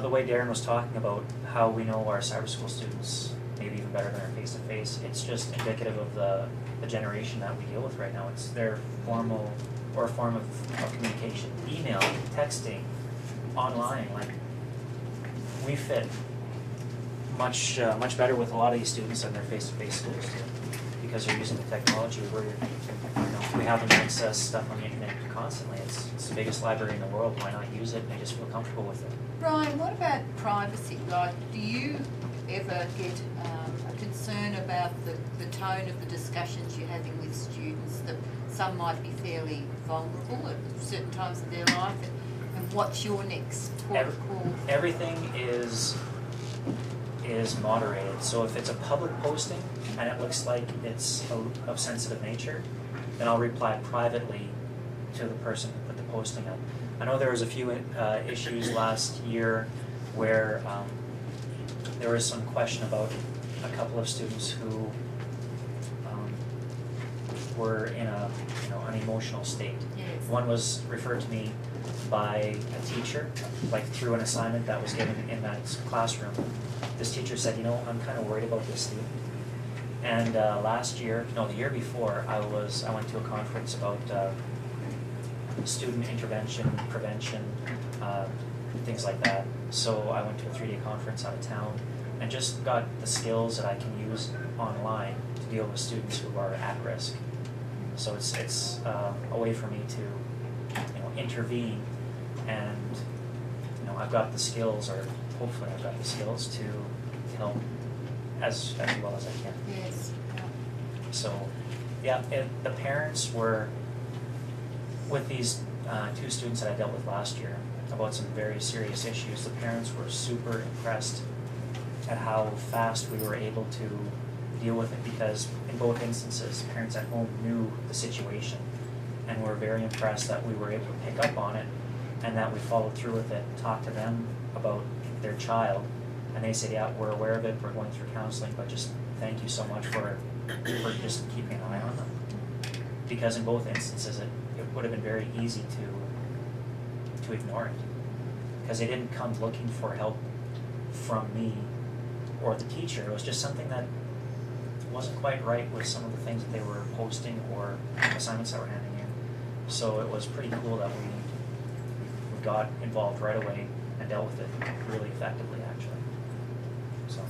the way Darren was talking about how we know our cyber school students maybe even better than our face-to-face, it's just indicative of the generation that we deal with right now. It's their formal or form of communication, email, texting, online. Like, we fit much better with a lot of these students than their face-to-face schools do, because they're using the technology where we have them access stuff on the internet constantly. It's the biggest library in the world. Why not use it and they just feel comfortable with it? Ryan, what about privacy? Like, do you ever get a concern about the tone of the discussions you're having with students, that some might be fairly vulnerable at certain times of their life, and what's your next port of call? Everything is moderated. So if it's a public posting and it looks like it's of sensitive nature, then I'll reply privately to the person who put the posting up. I know there was a few issues last year where there was some question about a couple of students who were in an emotional state. Yes. One was referred to me by a teacher, like through an assignment that was given in that classroom. This teacher said, I'm kind of worried about this student. And the year before, I went to a conference about student intervention, prevention, things like that. So I went to a 3-day conference out of town and just got the skills that I can use online to deal with students who are at risk. So it's a way for me to intervene, and I've got the skills, or hopefully I've got the skills to help as well as I can. Yes. So, yeah, the parents were, with these 2 students that I dealt with last year about some very serious issues, the parents were super impressed at how fast we were able to deal with it, because in both instances, parents at home knew the situation and were very impressed that we were able to pick up on it and that we followed through with it, talked to them about their child, and they said, yeah, we're aware of it, we're going through counseling, but just thank you so much for just keeping an eye on them. Because in both instances, it would have been very easy to ignore it, because they didn't come looking for help from me or the teacher. It was just something that wasn't quite right with some of the things that they were posting or assignments that were handing in. So it was pretty cool that we got involved right away and dealt with it really effectively, actually. So.